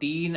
$3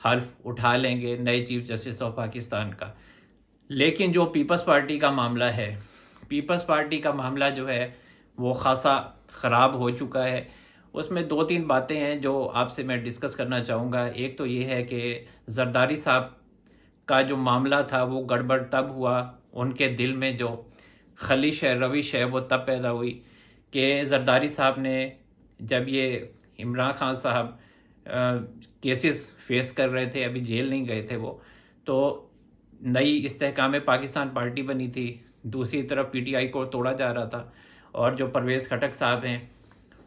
حلف اٹھا لیں گے نئے چیف جسٹس آف پاکستان کا۔ لیکن جو پیپلز پارٹی کا معاملہ ہے، پیپلز پارٹی کا معاملہ جو ہے وہ خاصا خراب ہو چکا ہے۔ اس میں 2-3 باتیں ہیں جو آپ سے میں ڈسکس کرنا چاہوں گا۔ ایک تو یہ ہے کہ زرداری صاحب کا جو معاملہ تھا وہ گڑبڑ تب ہوا، ان کے دل میں جو خلش ہے، روش ہے، وہ تب پیدا ہوئی کہ زرداری صاحب نے جب یہ عمران خان صاحب کیسز فیس کر رہے تھے، ابھی جیل نہیں گئے تھے وہ، تو نئی استحکام پاکستان پارٹی بنی تھی، دوسری طرف پی ٹی آئی کو توڑا جا رہا تھا، اور جو پرویز خٹک صاحب ہیں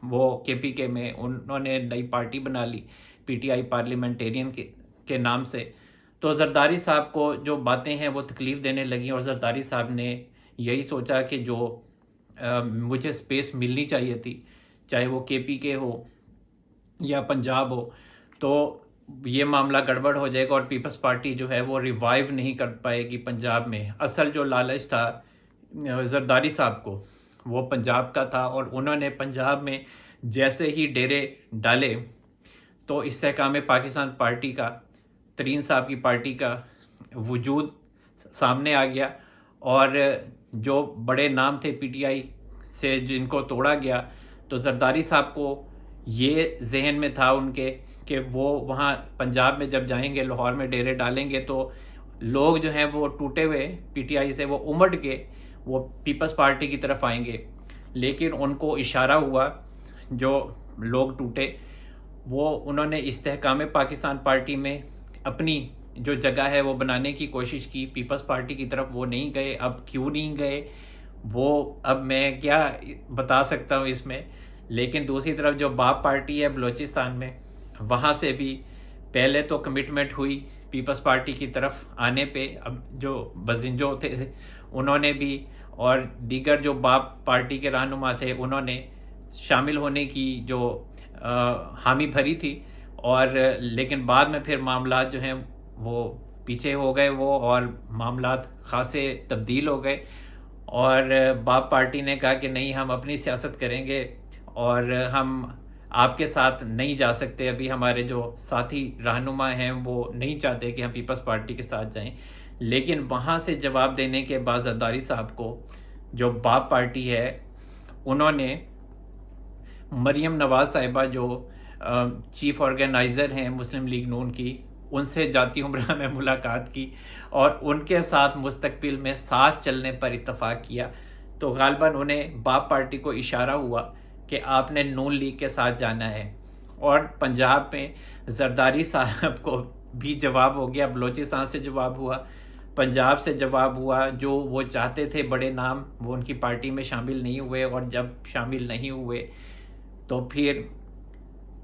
وہ کے پی کے میں انہوں نے نئی پارٹی بنا لی پی ٹی آئی پارلیمنٹیرین کے نام سے۔ تو زرداری صاحب کو جو باتیں ہیں وہ تکلیف دینے لگیں، اور زرداری صاحب نے یہی سوچا کہ جو مجھے سپیس ملنی چاہیے تھی، چاہے وہ کے پی کے ہو یا پنجاب ہو، تو یہ معاملہ گڑبڑ ہو جائے گا، اور پیپلز پارٹی جو ہے وہ ریوائیو نہیں کر پائے گی پنجاب میں۔ اصل جو لالچ تھا زرداری صاحب کو وہ پنجاب کا تھا، اور انہوں نے پنجاب میں جیسے ہی ڈیرے ڈالے تو استحکام پاکستان پارٹی کا، ترین صاحب کی پارٹی کا وجود سامنے آ گیا، اور جو بڑے نام تھے پی ٹی آئی سے جن کو توڑا گیا، تو زرداری صاحب کو یہ ذہن میں تھا ان کے کہ وہ وہاں پنجاب میں جب جائیں گے، لاہور میں ڈیرے ڈالیں گے، تو لوگ جو ہیں وہ ٹوٹے ہوئے پی ٹی آئی سے وہ امڑ کے وہ پیپلز پارٹی کی طرف آئیں گے۔ لیکن ان کو اشارہ ہوا، جو لوگ ٹوٹے وہ انہوں نے استحکام پاکستان پارٹی میں اپنی جو جگہ ہے وہ بنانے کی کوشش کی، پیپلز پارٹی کی طرف وہ نہیں گئے۔ اب کیوں نہیں گئے وہ اب میں کیا بتا سکتا ہوں اس میں، لیکن دوسری طرف جو باپ پارٹی ہے بلوچستان میں، وہاں سے بھی پہلے تو کمٹمنٹ ہوئی پیپلز پارٹی کی طرف آنے پہ، اب جو بزنجو تھے انہوں نے بھی، اور دیگر جو باپ پارٹی کے رہنما تھے انہوں نے شامل ہونے کی جو حامی بھری تھی، اور لیکن بعد میں پھر معاملات جو ہیں وہ پیچھے ہو گئے وہ، اور معاملات خاصے تبدیل ہو گئے، اور باپ پارٹی نے کہا کہ نہیں، ہم اپنی سیاست کریں گے اور ہم آپ کے ساتھ نہیں جا سکتے، ابھی ہمارے جو ساتھی رہنما ہیں وہ نہیں چاہتے کہ ہم پیپلز پارٹی کے ساتھ جائیں۔ لیکن وہاں سے جواب دینے کے بعد زرداری صاحب کو جو باپ پارٹی ہے انہوں نے مریم نواز صاحبہ جو چیف آرگنائزر ہیں مسلم لیگ نون کی، ان سے ذاتی عمرہ میں ملاقات کی، اور ان کے ساتھ مستقبل میں ساتھ چلنے پر اتفاق کیا۔ تو غالباً انہیں باپ پارٹی کو اشارہ ہوا کہ آپ نے نون لیگ کے ساتھ جانا ہے، اور پنجاب میں زرداری صاحب کو بھی جواب ہو گیا، بلوچستان سے جواب ہوا، پنجاب سے جواب ہوا۔ جو وہ چاہتے تھے بڑے نام وہ ان کی پارٹی میں شامل نہیں ہوئے، اور جب شامل نہیں ہوئے تو پھر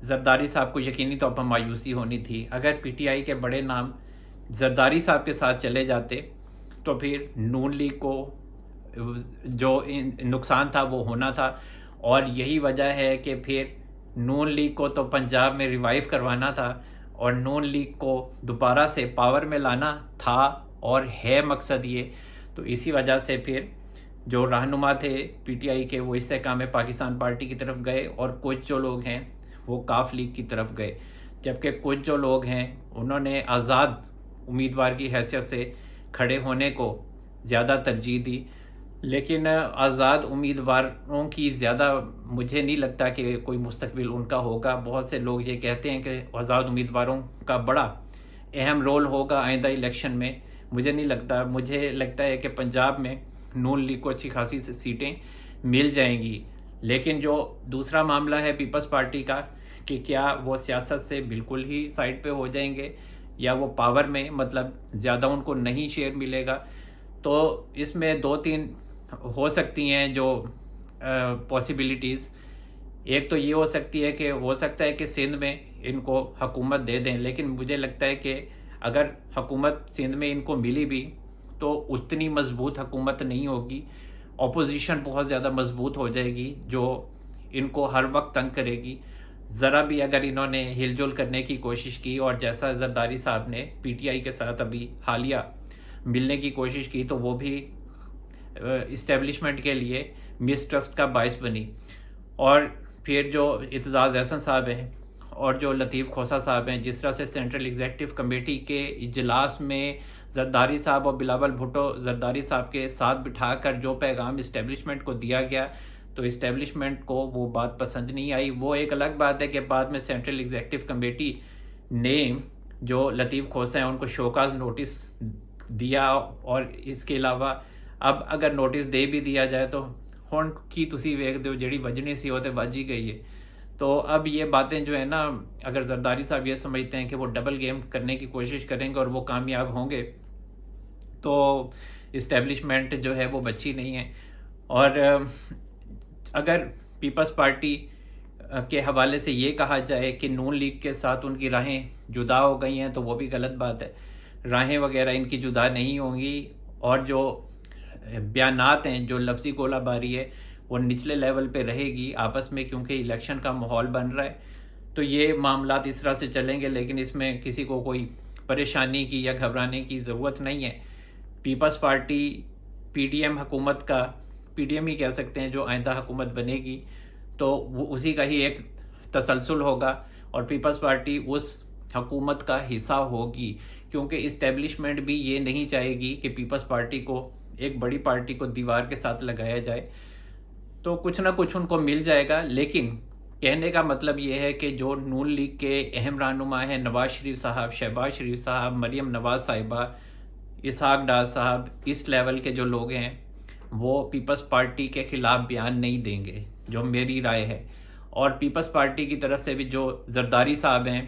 زرداری صاحب کو یقینی طور پر مایوسی ہونی تھی۔ اگر پی ٹی آئی کے بڑے نام زرداری صاحب کے ساتھ چلے جاتے تو پھر نون لیگ کو جو نقصان تھا وہ ہونا تھا، اور یہی وجہ ہے کہ پھر نون لیگ کو تو پنجاب میں ریوائیو کروانا تھا، اور نون لیگ کو دوبارہ سے پاور میں لانا تھا اور ہے مقصد یہ۔ تو اسی وجہ سے پھر جو رہنما تھے پی ٹی آئی کے وہ استحکام پاکستان پارٹی کی طرف گئے، اور کچھ جو لوگ ہیں وہ کاف لیگ کی طرف گئے، جبکہ کچھ جو لوگ ہیں انہوں نے آزاد امیدوار کی حیثیت سے کھڑے ہونے کو زیادہ ترجیح دی۔ لیکن آزاد امیدواروں کی زیادہ مجھے نہیں لگتا کہ کوئی مستقبل ان کا ہوگا۔ بہت سے لوگ یہ کہتے ہیں کہ آزاد امیدواروں کا بڑا اہم رول ہوگا آئندہ الیکشن میں، مجھے نہیں لگتا۔ مجھے لگتا ہے کہ پنجاب میں نون لیگ کو اچھی خاصی سیٹیں مل جائیں گی۔ لیکن جو دوسرا معاملہ ہے پیپلز پارٹی کا کہ کیا وہ سیاست سے بالکل ہی سائڈ پہ ہو جائیں گے، یا وہ پاور میں مطلب زیادہ ان کو نہیں شیئر ملے گا، تو اس میں 2-3 ہو سکتی ہیں جو پاسبلٹیز۔ ایک تو یہ ہو سکتی ہے کہ ہو سکتا ہے کہ سندھ میں ان کو حکومت دے دیں، لیکن مجھے لگتا ہے کہ اگر حکومت سندھ میں ان کو ملی بھی تو اتنی مضبوط حکومت نہیں ہوگی، اپوزیشن بہت زیادہ مضبوط ہو جائے گی جو ان کو ہر وقت تنگ کرے گی۔ ذرا بھی اگر انہوں نے ہل جل کرنے کی کوشش کی، اور جیسا زرداری صاحب نے پی ٹی آئی کے ساتھ ابھی حالیہ ملنے کی کوشش کی، تو وہ بھی اسٹیبلشمنٹ کے لیے مسٹرسٹ کا باعث بنی۔ اور پھر جو اعتزاز احسن صاحب ہیں اور جو لطیف کھوسہ صاحب ہیں، جس طرح سے سینٹرل ایگزیکٹو کمیٹی کے اجلاس میں زرداری صاحب اور بلاول بھٹو زرداری صاحب کے ساتھ بٹھا کر جو پیغام اسٹیبلشمنٹ کو دیا گیا، تو اسٹیبلشمنٹ کو وہ بات پسند نہیں آئی۔ وہ ایک الگ بات ہے کہ بعد میں سینٹرل ایگزیکٹو کمیٹی نے جو لطیف کھوسہ ہیں ان کو شوکاز نوٹس دیا، اور اس کے علاوہ اب اگر نوٹس دے بھی دیا جائے تو ہن کی تسی ویکھ دو جڑی وجنی سی وہ تے وج ہی گئی ہے۔ تو اب یہ باتیں جو ہے نا، اگر زرداری صاحب یہ سمجھتے ہیں کہ وہ ڈبل گیم کرنے کی کوشش کریں گے اور وہ کامیاب ہوں گے، تو اسٹیبلشمنٹ جو ہے وہ بچی نہیں ہے۔ اور اگر پیپلز پارٹی کے حوالے سے یہ کہا جائے کہ نون لیگ کے ساتھ ان کی راہیں جدا ہو گئی ہیں، تو وہ بھی غلط بات ہے۔ راہیں وغیرہ ان کی جدا نہیں ہوں گی، اور جو بیانات ہیں، جو لفظی گولہ باری ہے، وہ نچلے لیول پہ رہے گی آپس میں، کیونکہ الیکشن کا ماحول بن رہا ہے۔ تو یہ معاملات اس طرح سے چلیں گے، لیکن اس میں کسی کو کوئی پریشانی کی یا گھبرانے کی ضرورت نہیں ہے۔ پیپلز پارٹی پی ڈی ایم حکومت کا، پی ڈی ایم ہی کہہ سکتے ہیں، جو آئندہ حکومت بنے گی تو وہ اسی کا ہی ایک تسلسل ہوگا، اور پیپلز پارٹی اس حکومت کا حصہ ہوگی، کیونکہ اسٹیبلشمنٹ بھی یہ نہیں چاہے گی کہ پیپلز پارٹی کو، ایک بڑی پارٹی کو دیوار کے ساتھ لگایا جائے۔ تو کچھ نہ کچھ ان کو مل جائے گا، لیکن کہنے کا مطلب یہ ہے کہ جو نون لیگ کے اہم رہنما ہیں، نواز شریف صاحب، شہباز شریف صاحب، مریم نواز صاحبہ، اسحاق ڈار صاحب، اس لیول کے جو لوگ ہیں، وہ پیپلز پارٹی کے خلاف بیان نہیں دیں گے، جو میری رائے ہے۔ اور پیپلز پارٹی کی طرف سے بھی جو زرداری صاحب ہیں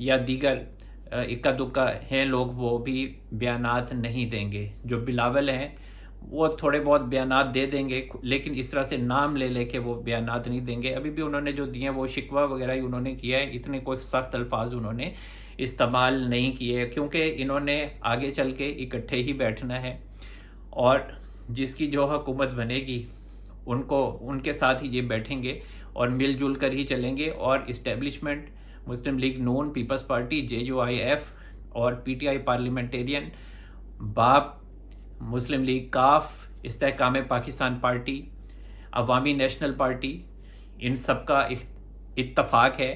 یا دیگر اکا دکا ہیں لوگ، وہ بھی بیانات نہیں دیں گے۔ جو بلاول ہیں وہ تھوڑے بہت بیانات دے دیں گے، لیکن اس طرح سے نام لے لے کے وہ بیانات نہیں دیں گے۔ ابھی بھی انہوں نے جو دیے وہ شکوہ وغیرہ ہی انہوں نے کیا ہے، اتنے کوئی سخت الفاظ انہوں نے استعمال نہیں کیے، کیونکہ انہوں نے آگے چل کے اکٹھے ہی بیٹھنا ہے، اور جس کی جو حکومت بنے گی ان کے ساتھ ہی یہ بیٹھیں گے اور مل جل کر ہی چلیں گے۔ اور اسٹیبلشمنٹ، مسلم لیگ نون، پیپلز پارٹی، جے یو آئی ایف اور پی ٹی آئی پارلیمنٹیرین، باپ، مسلم لیگ کاف، استحکام پاکستان پارٹی، عوامی نیشنل پارٹی، ان سب کا اتفاق ہے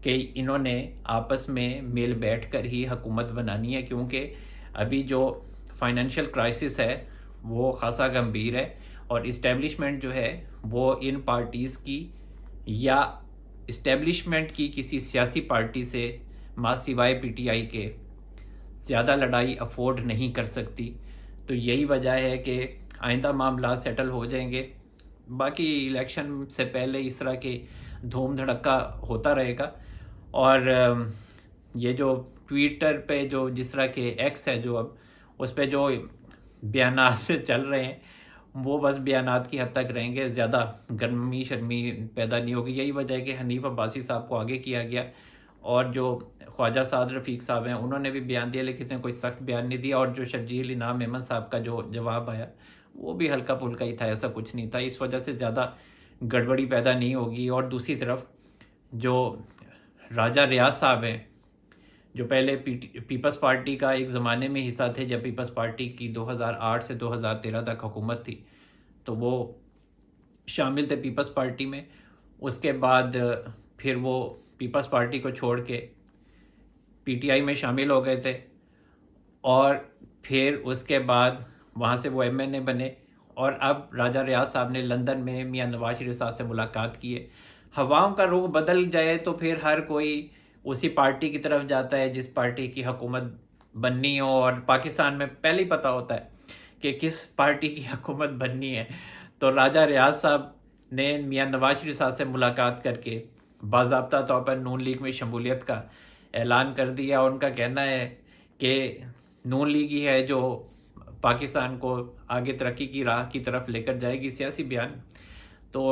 کہ انہوں نے آپس میں مل بیٹھ کر ہی حکومت بنانی ہے، کیونکہ ابھی جو فائنینشیل کرائسس ہے وہ خاصا گمبھیر ہے، اور اسٹیبلشمنٹ جو ہے وہ ان پارٹیز کی یا اسٹیبلشمنٹ کی کسی سیاسی پارٹی سے سوائے پی ٹی آئی کے زیادہ لڑائی افورڈ نہیں کر سکتی۔ تو یہی وجہ ہے کہ آئندہ معاملات سیٹل ہو جائیں گے۔ باقی الیکشن سے پہلے اس طرح کے دھوم دھڑکا ہوتا رہے گا، اور یہ جو ٹویٹر پہ جو جس طرح کے ایکس ہے جو اب اس پہ جو بیانات چل رہے ہیں، وہ بس بیانات کی حد تک رہیں گے، زیادہ گرمی شرمی پیدا نہیں ہوگی۔ یہی وجہ ہے کہ حنیف عباسی صاحب کو آگے کیا گیا، اور جو خواجہ سعد رفیق صاحب ہیں انہوں نے بھی بیان دیا، لیکن کوئی سخت بیان نہیں دیا، اور جو شرجیل انعام احمد صاحب کا جو جواب آیا وہ بھی ہلکا پھلکا ہی تھا، ایسا کچھ نہیں تھا، اس وجہ سے زیادہ گڑبڑی پیدا نہیں ہوگی۔ اور دوسری طرف جو راجہ ریاض صاحب ہیں، جو پہلے پیپلز پارٹی کا ایک زمانے میں حصہ تھے، جب پیپلز پارٹی کی 2008 سے 2013 تک حکومت تھی، تو وہ شامل تھے پیپلز پارٹی میں۔ اس کے بعد پھر وہ پیپلز پارٹی کو چھوڑ کے پی ٹی آئی میں شامل ہو گئے تھے، اور پھر اس کے بعد وہاں سے وہ ایم این اے بنے، اور اب راجہ ریاض صاحب نے لندن میں میاں نواز شریف صاحب سے ملاقات کی ہے۔ ہواؤں کا رخ بدل جائے تو پھر ہر کوئی اسی پارٹی کی طرف جاتا ہے جس پارٹی کی حکومت بننی ہو، اور پاکستان میں پہلے ہی پتہ ہوتا ہے کہ کس پارٹی کی حکومت بننی ہے۔ تو راجہ ریاض صاحب نے میاں نواز شریف صاحب سے ملاقات کر کے باضابطہ طور پر نون لیگ میں شمولیت کا اعلان کر دیا۔ ان کا کہنا ہے کہ نون لیگ ہی ہے جو پاکستان کو آگے ترقی کی راہ کی طرف لے کر جائے گی، سیاسی بیان۔ تو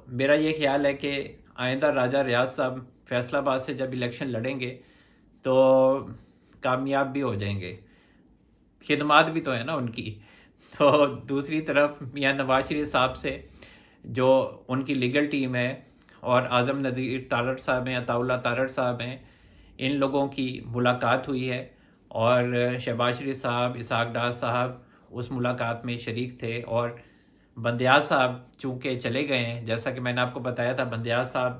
میرا یہ خیال ہے کہ آئندہ راجہ ریاض صاحب فیصل آباد سے جب الیکشن لڑیں گے تو کامیاب بھی ہو جائیں گے، خدمات بھی تو ہیں نا ان کی۔ تو دوسری طرف میاں نواز شریف صاحب سے جو ان کی لیگل ٹیم ہے، اور اعظم نذیر تارڑ صاحب ہیں، عطا اللہ تارڑ صاحب ہیں، ان لوگوں کی ملاقات ہوئی ہے، اور شہباز شریف صاحب، اسحاق ڈار صاحب اس ملاقات میں شریک تھے، اور بندیال صاحب چونکہ چلے گئے ہیں، جیسا کہ میں نے آپ کو بتایا تھا، بندیال صاحب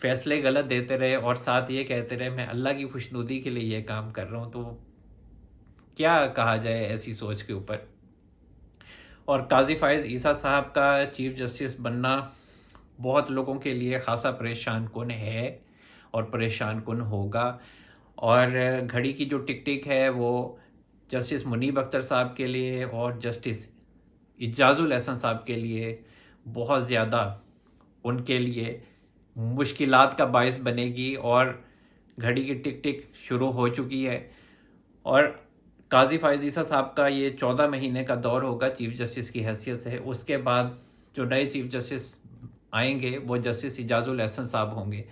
فیصلے غلط دیتے رہے اور ساتھ یہ کہتے رہے میں اللہ کی خوشنودی کے لیے یہ کام کر رہا ہوں، تو کیا کہا جائے ایسی سوچ کے اوپر۔ اور قاضی فائز عیسیٰ صاحب کا چیف جسٹس بننا بہت لوگوں کے لیے خاصا پریشان کن ہے اور پریشان کن ہوگا، اور گھڑی کی جو ٹک ٹک ہے وہ جسٹس منیب اختر صاحب کے لیے اور جسٹس اعجاز الاحسن صاحب کے لیے بہت زیادہ ان کے لیے مشکلات کا باعث بنے گی، اور گھڑی کی ٹک ٹک شروع ہو چکی ہے۔ اور قاضی فائز عیسیٰ صاحب کا یہ 14 مہینے کا دور ہوگا چیف جسٹس کی حیثیت سے، اس کے بعد جو نئے چیف جسٹس آئیں گے وہ جسٹس اعجاز الاحسن صاحب ہوں گے،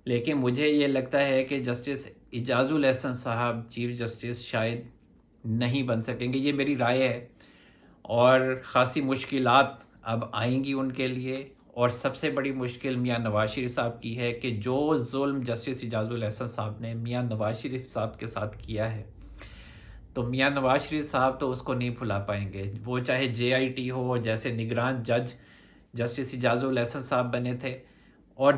لیکن مجھے یہ لگتا ہے کہ جسٹس اعجاز الاحسن صاحب چیف جسٹس شاید نہیں بن سکیں گے، یہ میری رائے ہے، اور خاصی مشکلات اب آئیں گی ان کے لیے۔ اور سب سے بڑی مشکل میاں نواز شریف صاحب کی ہے کہ جو ظلم جسٹس اعجاز الاحسن صاحب نے میاں نواز شریف صاحب کے ساتھ کیا ہے، تو میاں نواز شریف صاحب تو اس کو نہیں بھلا پائیں گے، وہ چاہے JIT ہو، جیسے نگران جج جسٹس اعجاز الاحسن صاحب بنے تھے، اور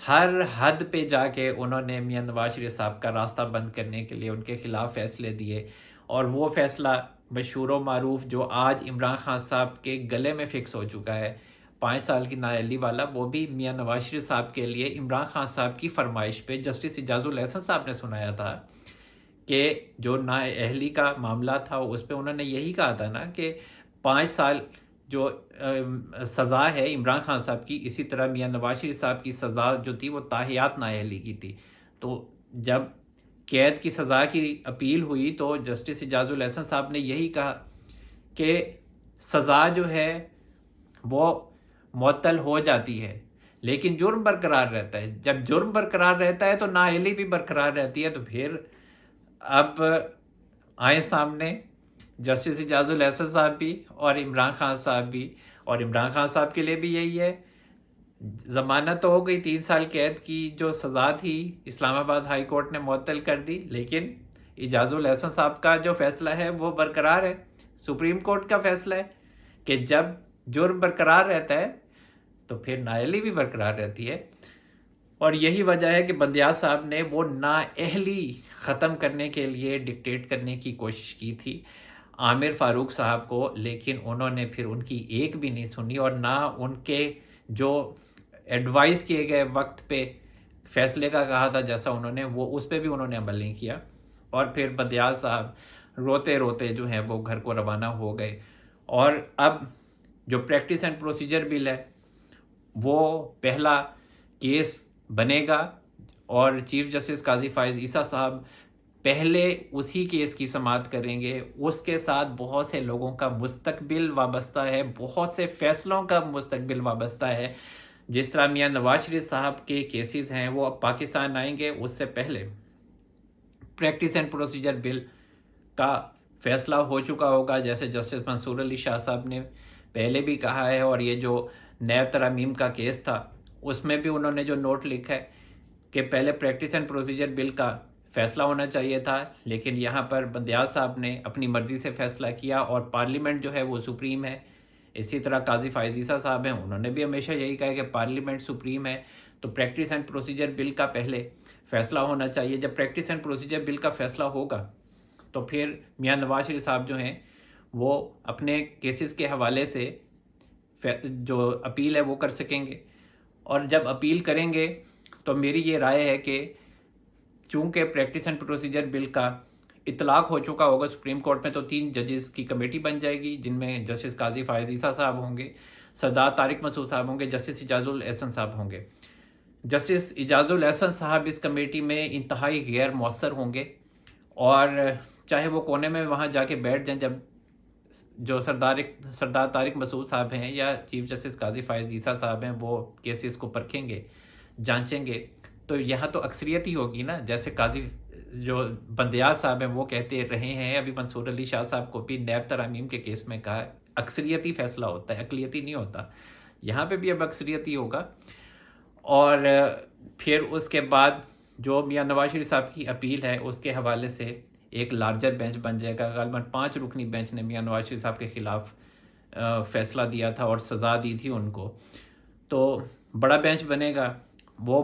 ہر حد پہ جا کے انہوں نے میاں نواز شریف صاحب کا راستہ بند کرنے کے لیے ان کے خلاف فیصلے دیے، اور وہ فیصلہ مشہور و معروف جو آج عمران خان صاحب کے گلے میں فکس ہو چکا ہے 5 سال کی نااہلی والا، وہ بھی میاں نواز شریف صاحب کے لیے عمران خان صاحب کی فرمائش پہ جسٹس اعجاز الاحسن صاحب نے سنایا تھا، کہ جو نااہلی کا معاملہ تھا اس پہ انہوں نے یہی کہا تھا نا کہ 5 سال جو سزا ہے عمران خان صاحب کی، اسی طرح میاں نواز شریف صاحب کی سزا جو تھی وہ تاحیات نااہلی کی تھی۔ تو جب قید کی سزا کی اپیل ہوئی تو جسٹس اعجاز الاحسن صاحب نے یہی کہا کہ سزا جو ہے وہ معطل ہو جاتی ہے لیکن جرم برقرار رہتا ہے، جب جرم برقرار رہتا ہے تو نااہلی بھی برقرار رہتی ہے۔ تو پھر اب آئے سامنے جسٹس اعجاز الاحسن صاحب بھی اور عمران خان صاحب بھی، اور عمران خان صاحب کے لیے بھی یہی ہے، ضمانت تو ہو گئی 3 سال قید کی جو سزا تھی اسلام آباد ہائی کورٹ نے معطل کر دی، لیکن اعجاز الاحسن صاحب کا جو فیصلہ ہے وہ برقرار ہے، سپریم کورٹ کا فیصلہ ہے کہ جب جرم برقرار رہتا ہے تو پھر نااہلی بھی برقرار رہتی ہے۔ اور یہی وجہ ہے کہ بندیال صاحب نے وہ نااہلی ختم کرنے کے لیے ڈکٹیٹ کرنے کی کوشش کی تھی عامر فاروق صاحب کو، لیکن انہوں نے پھر ان کی ایک بھی نہیں سنی، اور نہ ان کے جو ایڈوائز کیے گئے وقت پہ فیصلے کا کہا تھا جیسا انہوں نے، وہ اس پہ بھی انہوں نے عمل نہیں کیا، اور پھر بندیال صاحب روتے روتے جو ہیں وہ گھر کو روانہ ہو گئے۔ اور اب جو پریکٹس اینڈ پروسیجر بل ہے وہ پہلا کیس بنے گا، اور چیف جسٹس قاضی فائز عیسیٰ صاحب پہلے اسی کیس کی سماعت کریں گے، اس کے ساتھ بہت سے لوگوں کا مستقبل وابستہ ہے، بہت سے فیصلوں کا مستقبل وابستہ ہے، جس طرح میاں نواز شریف صاحب کے کیسز ہیں وہ اب پاکستان آئیں گے، اس سے پہلے پریکٹس اینڈ پروسیجر بل کا فیصلہ ہو چکا ہوگا، جیسے جسٹس منصور علی شاہ صاحب نے پہلے بھی کہا ہے، اور یہ جو نیب ترامیم کا کیس تھا اس میں بھی انہوں نے جو نوٹ لکھا ہے کہ پہلے پریکٹس اینڈ پروسیجر بل کا فیصلہ ہونا چاہیے تھا، لیکن یہاں پر بندیال صاحب نے اپنی مرضی سے فیصلہ کیا، اور پارلیمنٹ جو ہے وہ سپریم ہے۔ اسی طرح قاضی فائز عیسیٰ صاحب ہیں، انہوں نے بھی ہمیشہ یہی کہا کہ پارلیمنٹ سپریم ہے، تو پریکٹس اینڈ پروسیجر بل کا پہلے فیصلہ ہونا چاہیے۔ جب پریکٹس اینڈ پروسیجر بل کا فیصلہ ہوگا تو پھر میاں نواز شریف صاحب جو ہیں وہ اپنے کیسز کے حوالے سے جو اپیل ہے وہ کر سکیں گے، اور جب اپیل کریں گے تو میری یہ رائے ہے کہ چونکہ پریکٹس اینڈ پروسیجر بل کا اطلاق ہو چکا ہوگا سپریم کورٹ میں، تو 3 ججز کی کمیٹی بن جائے گی، جن میں جسٹس قاضی فائز عیسیٰ صاحب ہوں گے، سردار طارق مسعود صاحب ہوں گے، جسٹس اعجاز الاحسن صاحب ہوں گے۔ جسٹس اعجاز الاحسن صاحب اس کمیٹی میں انتہائی غیر مؤثر ہوں گے، اور چاہے وہ کونے میں وہاں جا کے بیٹھ جائیں، جب جو سردار طارق مسعود صاحب ہیں یا چیف جسٹس قاضی فائز عیسیٰ صاحب ہیں وہ کیسز کو پرکھیں گے، جانچیں گے، تو یہاں تو اکثریت ہی ہوگی نا، جیسے قاضی جو بندیال صاحب ہیں وہ کہتے رہے ہیں، ابھی منصور علی شاہ صاحب کو بھی نیب ترامیم کے کیس میں کہا اکثریتی فیصلہ ہوتا ہے، اقلیتی نہیں ہوتا، یہاں پہ بھی اب اکثریتی ہوگا۔ اور پھر اس کے بعد جو میاں نواز شریف صاحب کی اپیل ہے اس کے حوالے سے ایک لارجر بینچ بن جائے گا، غالباً 5 رکنی بینچ نے میاں نواز شریف صاحب کے خلاف فیصلہ دیا تھا اور سزا دی تھی ان کو، تو بڑا بینچ بنے گا، وہ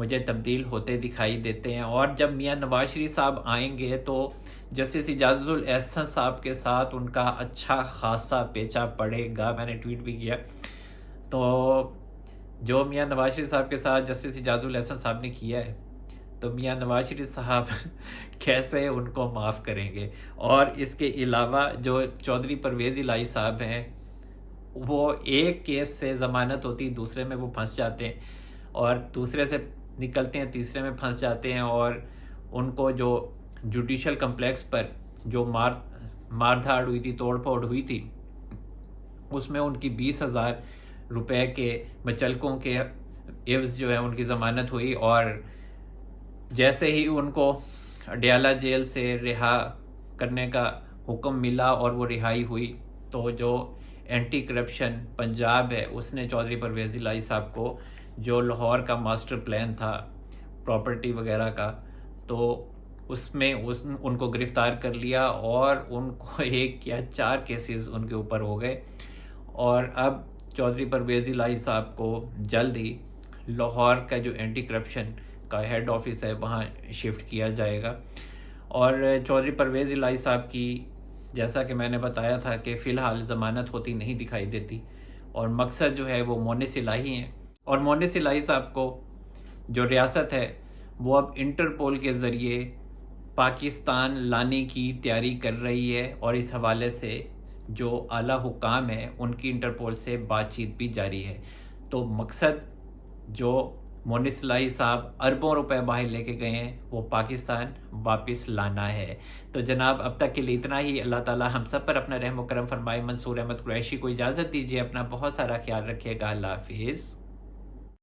مجھے تبدیل ہوتے دکھائی دیتے ہیں. اور جب میاں نواز شریف صاحب آئیں گے تو جسٹس اجازت الاحسن صاحب کے ساتھ ان کا اچھا خاصا پیچا پڑے گا. میں نے ٹویٹ بھی کیا. تو جو میاں نواز شریف صاحب کے ساتھ جسٹس اجازت الاحسن صاحب نے کیا ہے تو میاں نواز شریف صاحب کیسے ان کو معاف کریں گے. اور اس کے علاوہ جو چودھری پرویز الہی صاحب ہیں وہ ایک کیس سے ضمانت ہوتی دوسرے میں وہ پھنس جاتے ہیں اور دوسرے سے نکلتے ہیں تیسرے میں پھنس جاتے ہیں. اور ان کو جو جوڈیشل کمپلیکس پر جو مار دھاڑ ہوئی تھی, توڑ پھوڑ ہوئی تھی, اس میں ان کی 20,000 روپے کے مچلکوں کے عوض جو ہے ان کی ضمانت ہوئی. اور جیسے ہی ان کو اڈیالہ جیل سے رہا کرنے کا حکم ملا اور وہ رہائی ہوئی تو جو اینٹی کرپشن پنجاب ہے اس نے چودھری پرویز الہی صاحب کو جو لاہور کا ماسٹر پلان تھا پراپرٹی وغیرہ کا تو اس میں ان کو گرفتار کر لیا اور ان کو 1 یا 4 کیسز ان کے اوپر ہو گئے. اور اب چودھری پرویز الہی صاحب کو جلد ہی لاہور کا جو اینٹی کرپشن کا ہیڈ آفس ہے وہاں شفٹ کیا جائے گا. اور چودھری پرویز الہی صاحب کی جیسا کہ میں نے بتایا تھا کہ فی الحال ضمانت ہوتی نہیں دکھائی دیتی اور مقصد جو ہے وہ مونس الہی ہیں. اور مونس الہی صاحب کو جو ریاست ہے وہ اب انٹرپول کے ذریعے پاکستان لانے کی تیاری کر رہی ہے اور اس حوالے سے جو اعلیٰ حکام ہیں ان کی انٹرپول سے بات چیت بھی جاری ہے. تو مقصد جو مونس الہی صاحب اربوں روپے باہر لے کے گئے ہیں وہ پاکستان واپس لانا ہے. تو جناب اب تک کے لیے اتنا ہی. اللہ تعالی ہم سب پر اپنا رحم و کرم فرمائے. منصور احمد قریشی کو اجازت دیجیے. اپنا بہت سارا خیال رکھیے گا. اللہ حافظ.